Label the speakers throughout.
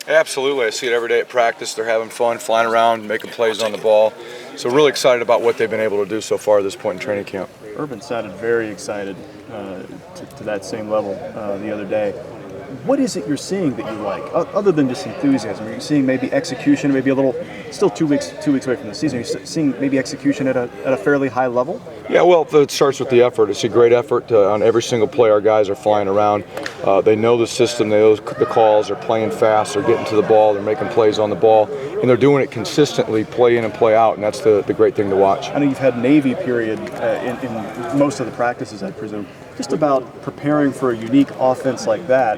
Speaker 1: Absolutely. I see it every day at practice. They're having fun, flying around, making plays on the ball. So really excited about what they've been able to do so far at this point in training camp.
Speaker 2: Urban sounded very excited to that same level the other day. What is it you're seeing that you like, other than just enthusiasm? Are you seeing maybe execution, maybe a little, still 2 weeks away from the season, are you seeing maybe execution at a fairly high level?
Speaker 1: Yeah, well, it starts with the effort. It's a great effort on every single play. Our guys are flying around. They know the system. They know the calls. They're playing fast. They're getting to the ball. They're making plays on the ball. And they're doing it consistently, play in and play out, and that's the great thing to watch.
Speaker 2: I know you've had Navy period in most of the practices, I presume. Just about preparing for a unique offense like that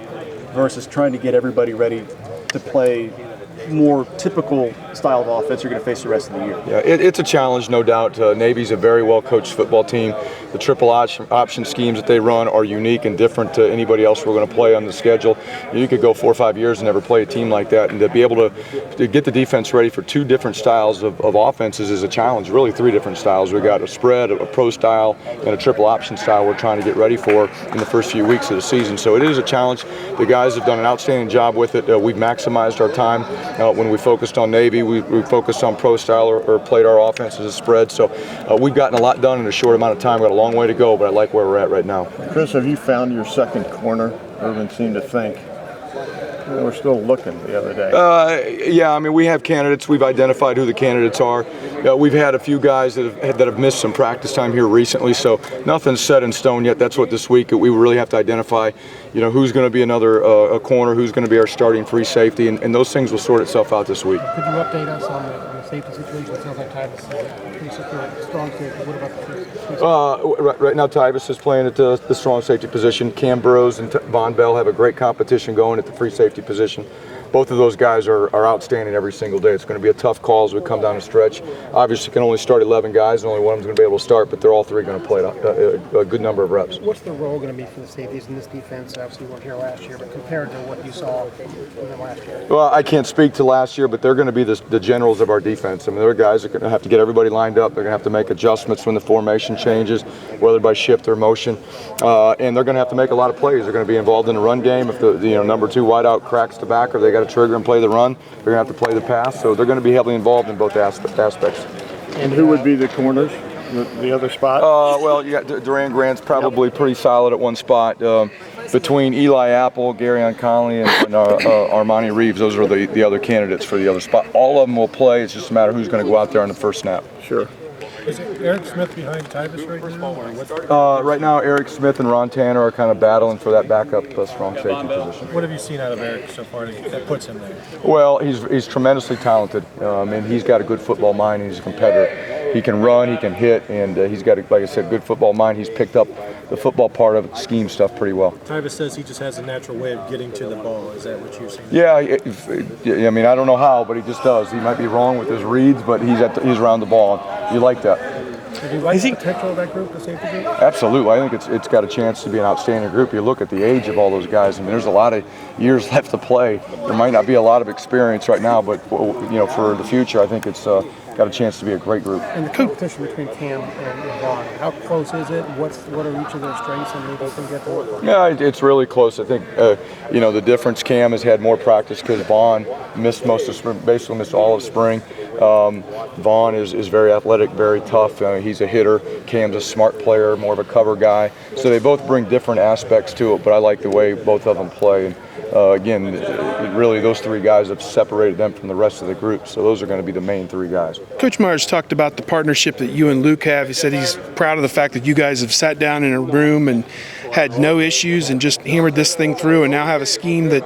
Speaker 2: versus trying to get everybody ready to play more typical style of offense you're going to face the rest of the year.
Speaker 1: Yeah, it's a challenge, no doubt. Navy's a very well-coached football team. The triple option schemes that they run are unique and different to anybody else we're going to play on the schedule. You could go 4 or 5 years and never play a team like that, and to be able to get the defense ready for 2 different styles of offenses is a challenge, really 3 different styles. We've got a spread, a pro style, and a triple option style we're trying to get ready for in the first few weeks of the season. So it is a challenge. The guys have done an outstanding job with it. We've maximized our time. When we focused on Navy, we focused on pro style or played our offense as a spread. So we've gotten a lot done in a short amount of time. We've got a long way to go, but I like where we're at right now.
Speaker 3: Chris, have you found your second corner? Urban seemed to think. We're still looking the other day.
Speaker 1: Yeah, I mean, we have candidates. We've identified who the candidates are. We've had a few guys that have missed some practice time here recently, so nothing's set in stone yet. That's what this week we really have to identify, who's going to be another a corner, who's going to be our starting free safety, and those things will sort itself out this week.
Speaker 4: Could you update us on the safety situation? It sounds like Tyvus is pretty secure, strong safety. What about the free safety?
Speaker 1: Right now, Tyvus is playing at the strong safety position. Cam Burrows and Von Bell have a great competition going at the free safety position. Both of those guys are outstanding every single day. It's going to be a tough call as we come down the stretch. Obviously, can only start 11 guys, and only one of them's going to be able to start, but they're all 3 going to play a good number of reps.
Speaker 4: What's the role going to be for the safeties in this defense? Obviously, you weren't here last year, but compared to what you saw in the last year.
Speaker 1: Well, I can't speak to last year, but they're going to be the generals of our defense. I mean, they're guys that are going to have to get everybody lined up. They're going to have to make adjustments when the formation changes, whether by shift or motion, and they're going to have to make a lot of plays. They're going to be involved in the run game. If the number 2 wideout cracks the back, or they got to trigger and play the run, they're going to have to play the pass. So they're going to be heavily involved in both aspects.
Speaker 3: And who would be the corners? The other spot?
Speaker 1: Well, you got Duran Grant's probably pretty solid at one spot. Between Eli Apple, Garyon Conley, and Armani Reeves, those are the other candidates for the other spot. All of them will play. It's just a matter of who's going to go out there on the first snap.
Speaker 3: Sure.
Speaker 4: Is it Eric Smith behind Tyvus right now?
Speaker 1: Right now, Eric Smith and Ron Tanner are kind of battling for that backup strong safety position.
Speaker 4: What have you seen out of Eric so far that puts him there?
Speaker 1: Well, he's tremendously talented, and he's got a good football mind. He's a competitor. He can run, he can hit, and he's got, like I said, good football mind. He's picked up the football part of scheme stuff pretty well.
Speaker 4: Tyvus says he just has a natural way of getting to the ball. Is that what you're saying?
Speaker 1: Yeah, I mean, I don't know how, but he just does. He might be wrong with his reads, but he's around the ball. You like that.
Speaker 4: Do you like the potential of that group, the safety group?
Speaker 1: Absolutely. I think it's got a chance to be an outstanding group. You look at the age of all those guys. I mean, there's a lot of years left to play. There might not be a lot of experience right now, but for the future, I think it's got a chance to be a great group.
Speaker 4: And the competition between Cam and Vaughn, how close is it? What are each of their strengths, and maybe they get to work on?
Speaker 1: Yeah, it's really close. I think the difference. Cam has had more practice because Vaughn missed most of spring, basically missed all of spring. Vaughn is very athletic, very tough. He's a hitter. Cam's a smart player, more of a cover guy. So they both bring different aspects to it, but I like the way both of them play. And again, really those 3 guys have separated them from the rest of the group. So those are going to be the main 3 guys.
Speaker 5: Coach Myers talked about the partnership that you and Luke have. He said he's proud of the fact that you guys have sat down in a room and had no issues and just hammered this thing through, and now have a scheme that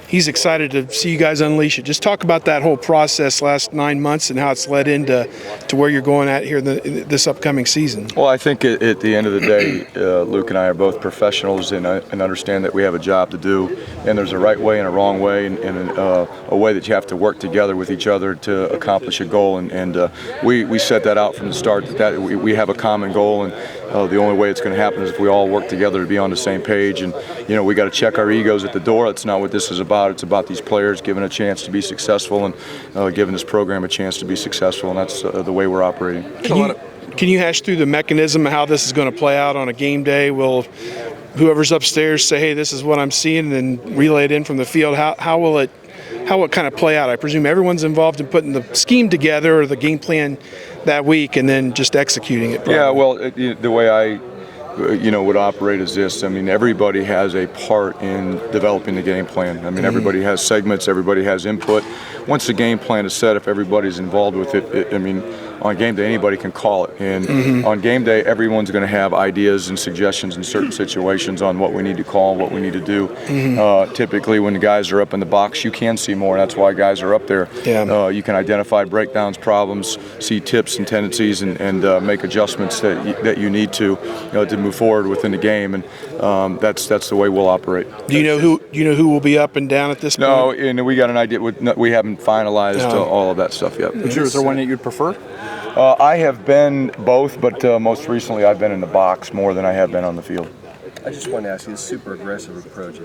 Speaker 5: he's excited to see you guys unleash it. Just talk about that whole process last 9 months and how it's led into where you're going at here this upcoming season.
Speaker 1: Well, I think at the end of the day, Luke and I are both professionals and understand that we have a job to do, and there's a right way and a wrong way, and a way that you have to work together with each other to accomplish a goal. And we set that out from the start, that we have a common goal, and the only way it's going to happen is if we all work together to be on the same page. And we got to check our egos at the door. That's not what this is about. It's about these players given a chance to be successful and giving this program a chance to be successful, and that's the way we're operating.
Speaker 5: Can you hash through the mechanism of how this is going to play out on a game day? Will whoever's upstairs say, hey, this is what I'm seeing, and then relay it in from the field? How will it how it kind of play out? I presume everyone's involved in putting the scheme together or the game plan that week, and then just executing it. Probably.
Speaker 1: Yeah, well, the way I would operate is this. I mean, everybody has a part in developing the game plan. I mean, everybody has segments, everybody has input. Once the game plan is set, if everybody's involved with it, I mean, on game day, anybody can call it. And on game day, everyone's going to have ideas and suggestions in certain situations on what we need to call, what we need to do. Typically, when the guys are up in the box, you can see more. That's why guys are up there.
Speaker 5: Yeah.
Speaker 1: You can identify breakdowns, problems, see tips and tendencies, and make adjustments that you need to move forward within the game. And that's the way we'll operate.
Speaker 5: Do you know who will be up and down at this point?
Speaker 1: No, and we got an idea. We haven't finalized all of that stuff yet.
Speaker 2: Is there one that you'd prefer?
Speaker 1: I have been both, but most recently I've been in the box more than I have been on the field.
Speaker 6: I just want to ask you, this super aggressive approach, it